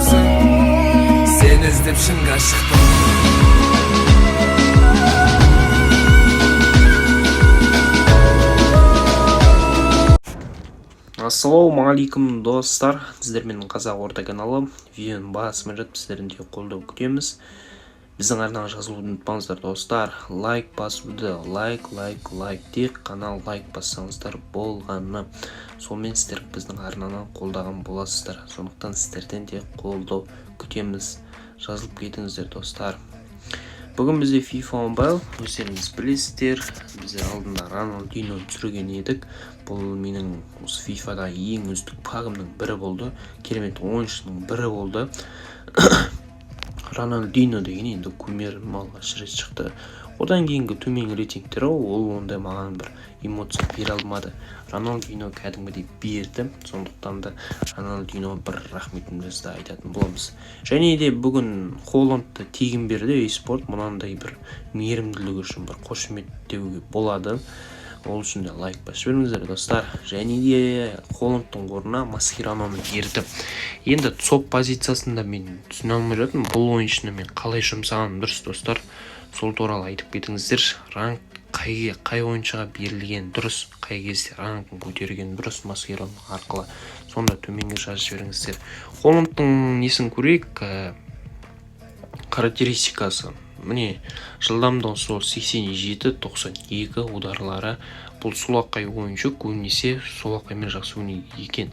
болсаң, сені іздеп шынға шықтым. Ассалаумағалейкум достар, сіздермен Қазақ орта каналы видеоның басымен жатып сіздердің де қолдау күтеміз. Біздің арнаға жазылуды ұмытпаңыздар достар. Лайк басуды, лайк, тек қана лайк бассаңыздар болғаны. Сонымен сіздер біздің арнаны қолдаған боласыздар. Сондықтан сіздерден де қолдау күтеміз. Жазылып кетіңіздер достар. Бүгін бізде FIFA Mobile, өздеріңіз білесіздер. Бізде алдында Ronaldinho түсірген едік. Бұл менің осы FIFA-да ең үздік пагымның бірі болды. Керемет ойыншының бірі болды. Ronaldinho деген енді кумирім алғаш рет шықты. Одан кейінгі төменгі рейтингтері ол ондай маған бір эмоция бере алмады. Ronaldinho кәдімгідей берді. Сондықтан да Ronaldinho бір рахметімізді айтатын боламыз. Және де бүгін Холландты тегін берді eSport. Мұнандай бір мейірімділігі үшін бір қошемет деуге болады. Ол үшін де лайк басып жіберіңіздер достар. Және де Холландтың орнына Маскераноны берді. Енді топ позициясында мен түсіне алмай жатырмын. Бұл ойыншыны мен қалай жұмсағаным дұрыс достар. Сол туралы айтып кетіңіздер. Ранг қай ойыншыға берілген дұрыс, қай кезде рангын көтерген дұрыс Маскерано арқылы. Сонда төменге жазып жіберіңіздер. Холландтың несін көрейік, характеристикасы. Міне, жылдамдығы сол 87-92 ударлары. Бұл солақай ойыншы, көбінесе солақаймен жақсы ойнайды екен.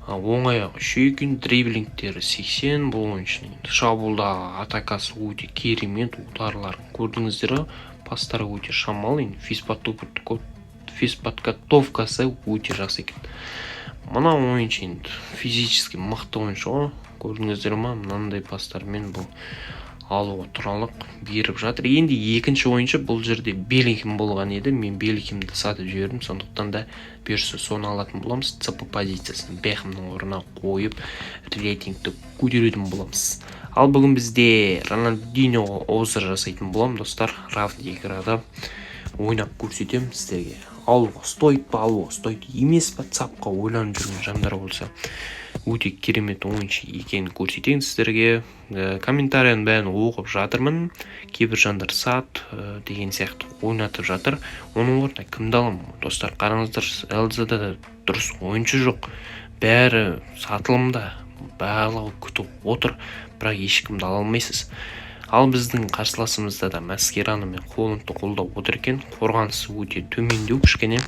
Оң аяғы 3 екен, дриблингтері 80. Бұл ойыншының шабуылдағы атакасы өте керемет, ударларын көрдіңіздер. Пастары өте шамалы, физподготовкасы өте жақсы екен. Мына ойыншы физически мықты ойыншы, көрдіңіздер ма? Мынандай пастармен бұл алуға тұралық беріп жатыр. Енді екінші ойыншы бұл жерде Беллингем болған еді. Мен Беллингемді сатып жібердім. Сондықтан да берсі соны алатын боламыз. ЦП позициясын Бекхэмнің орнына қойып рейтингті көтеретін боламыз. Ал бүгін бізде Ronaldinho обзор жасайтын болам достар. Равный играда ойнап көрсетемін сіздерге. Алуға стоит па, алуға стоит емес па, цапқа ойланып жүрген жандар болса, өте керемет ойыншы екенін көрсетейін сіздерге. Комментарияның бәрін оқып жатырмын. Кейбір жандар сат деген сияқты ойнатып жатыр. Оның орнына кімді аламын достар? Қараңыздар, LZ-да дұрыс ойыншы жоқ. Бәрі сатылымда, барлығы күтіп отыр, бірақ ешкімді ала алмайсыз. Ал біздің қарсыласымызда да Маскерано мен Холландты қолдап отыр екен. Қорғанысы өте төмендеу кішкене.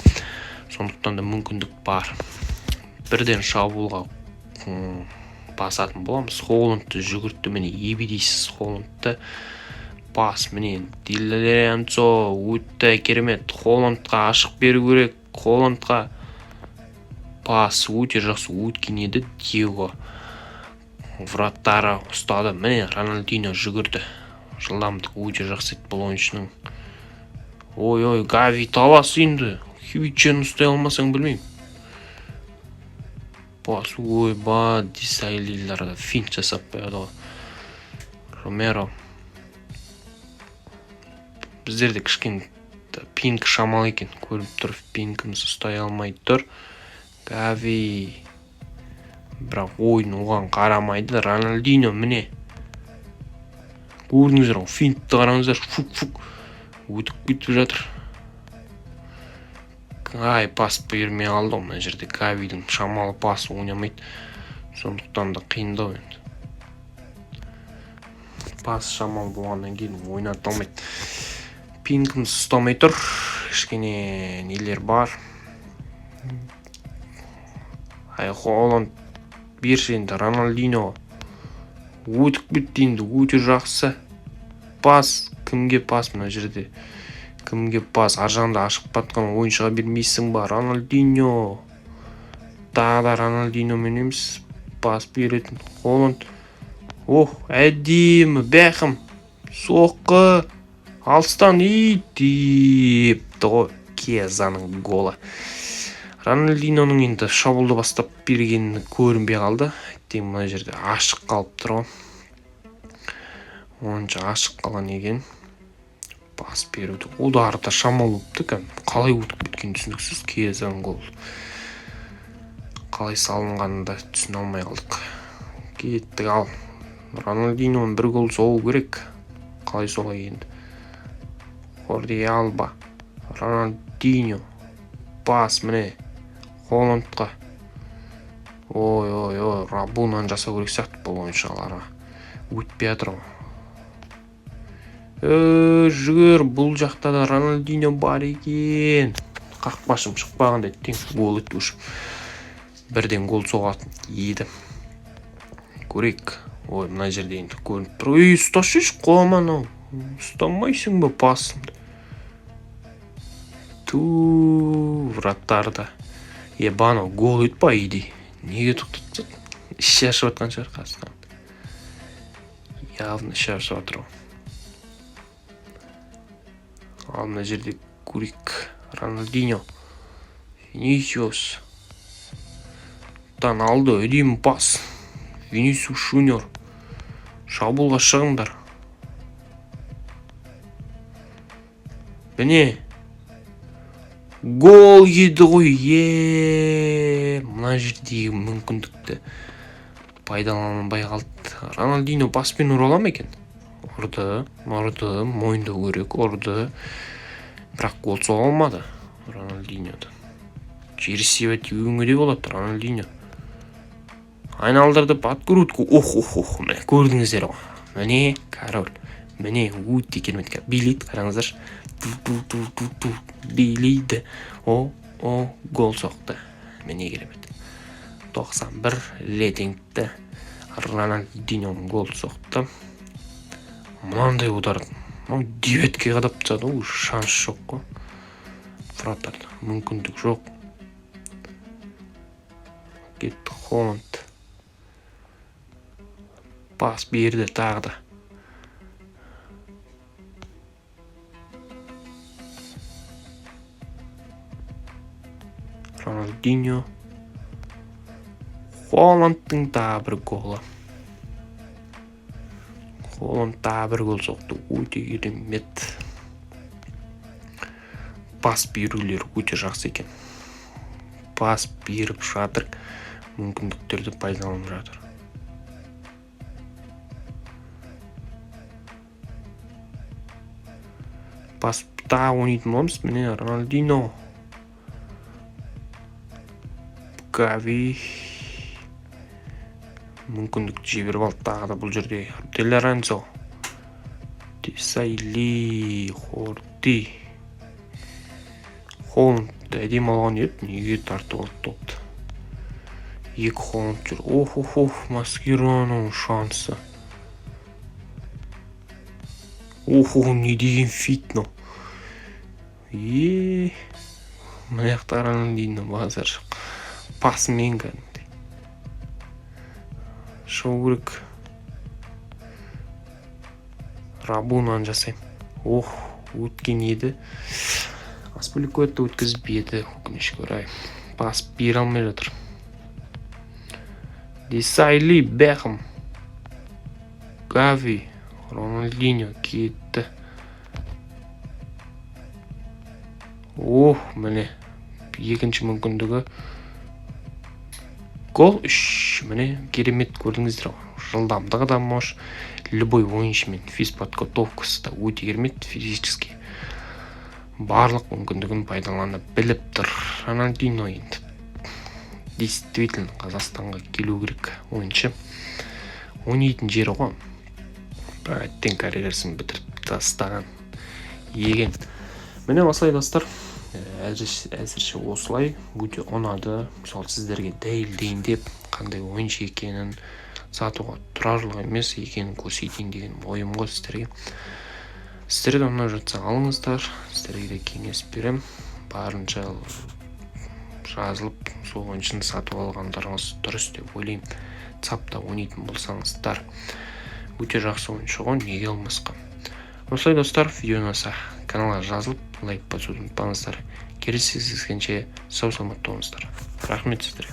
Сондықтан да мүмкіндік бар. Бірден шабуылға басатын боламыз. Холландты жүгіртті, міне ебедейсіз Холландты. Бас, міне Дилеренцо өтті керемет. Холландқа ашық беру керек. Холландқа бас өте жақсы өткен еді. Диего враттары ұстады. Міне Ronaldinho жүгірді. Жылдамдық өте жақсы еді бұл ойыншының. Ой, Гави талас енді. Хивичен ұстай алмасаң білмеймін. Бас, Дисайлилерді финт жасап қояды. Ромеро. Біздерде кішкен пинк шамал екен. Көріп тұр, пинкіміз ұстай алмайды тұр. Гави. Бірақ ойын оған қарамайды. Ronaldinho міне. Көрдіңіздер, финтті қараңыздар. Фук. Өтіп кетіп жатыр. Пас бермей алды. Мына жерде Гавидің шамалы пас ойнамайды. Сондықтан да қиындау енді. Пас шамал болғаннан кейін ойната алмайды. Пинкіміз ұстамай тұр. Кішкене нелер бар. Холланд берші енді Ronaldinho. Өтіп кетті енді, өте жақсы. Пас, кімге пас мына жерде? Кімге пас? Аржанда ашық батқан ойыншыға бермейсің ба? Ronaldinho. Тағы Ronaldinho мен емес. Пас беретін Холланд. Әдемі Бекхэм. Соққы. Алыстан деп ғой. Кезаның голы. Ronaldinhoның енді шабуылды бастап бергені көрінбей қалды. Мына жерде ашық қалып тұр. Онша ашық қалған екен. Пас беруді. Ударды шамал өпті. Қалай өтіп кеткен түсініксіз. Кезаң гол. Қалай салынғанын да түсіне алмай қалдық. кеттік. Ал Рональдиньоның бір гол соғу керек. Қалай солай енді? Хорди Алба, Рональдиньо, пас міне Холландқа. Ой, Рабунан жасау керек сияқты бұл ойыншыларға. Өтпей жатыр ғой. Жүгір, бұл жақта да Рональдиньо бар екен. Қақпашым шықпағандай тең гол өтпеуші. Бірден гол соғатын еді. Көрек. Ой, мына жерде енді көрініп тұр. Ұсташыш қолыман ау. Ұстамайсың ба пасымды? Враттарда. Бана гол өтпа еді. Неге тоқтатты? Іші ашып атқан шығар қасынан. Явно іші ашып атыр. Ал мына жерде көрек. Рональдиньо, Винисиус, алды өдеймін пас. Винисиус Шуниор, шабуылға шығыңдар. Міне, гол еді ғой. Мына жердегі мүмкіндікті пайдаланбай қалды. Рональдиньо паспен ұра ала ма екен? Ұрды, мойындау керек, ұрды. Бірақ гол соға алмады Рональдиньодан. Жерсебет өңіде болады Рональдиньо. Айналдырды подкрутку. Міне көрдіңіздер ғой. Міне король. Міне өте керемет. Билейді, қараңыздар. Билейді. Гол соқты. Міне керемет. 91 рейтингті Рональдиньоның гол соқты. Мынандай удардың. Деветке қадап тастады, шанс жоқ қой. Вратарда мүмкіндік жоқ. Кетті Холланд. Пас берді тағы да. Рональдиньо. Холландтың тағы бір голы. Холланд тағы бір гол соқты. Өте керемет. Пас берулер өте жақсы екен. Пас беріп жатыр. Мүмкіндіктерді пайдаланып жатыр. Пас тағы ойнайтын боламыз. Міне Рональдиньо. Гави. Мүмкіндікті жіберіп алды тағы да бұл жерде. Де Лоренцо. Десайли. Хорди. Холланд әдем алған еді. Неге тартып алды топты? Екі Холланд жүр. Маскероның шансы. Не деген фитно. Мына жақта Рональдиньо базар жоқ. Пасымен кәдімгідей. Шоу керек. Рабунан жасаймын. Өткен еді. Аспиликуетті өткізіп еді. Өкінішке орай. Пас бере алмай жатыр. Десайли, Бекхэм. Гави. Рональдиньо кетті. Міне. Екінші мүмкіндігі. Гол 3. Міне керемет көрдіңіздер. Жылдамдығы да мош. Любой ойыншымен физподготовкасы да өте керемет физически. Барлық мүмкіндігін пайдаланып біліп тұр. Рональдиньо енді. Действительно Қазақстанға келу керек ойыншы. Ойнайтын жері ғой. Әттең карьерасын бітіріп тастаған еген. Міне осылай достар. Әзірше осылай өте ұнады. Мысалы сіздерге дәлелдейін деп қандай ойыншы екенін, сатуға тұрарлық емес екенін көрсетейін деген ойым ғой сіздерге. Сіздерге ұнап жатса алыңыздар. Сіздерге де кеңес берем. Барынша жазылып сол ойыншыны сатып алғандарыңыз дұрыс деп ойлаймын. Сапта ойнайтын болсаңыздар. Өте жақсы ойыншы ғой, неге алмасқа. Осылай достар, видео ұнаса каналға жазылып, лайк басуды ұмытпаңыздар. Келесі кездескенше сау саламатта болыңыздар. Рахмет сіздерге.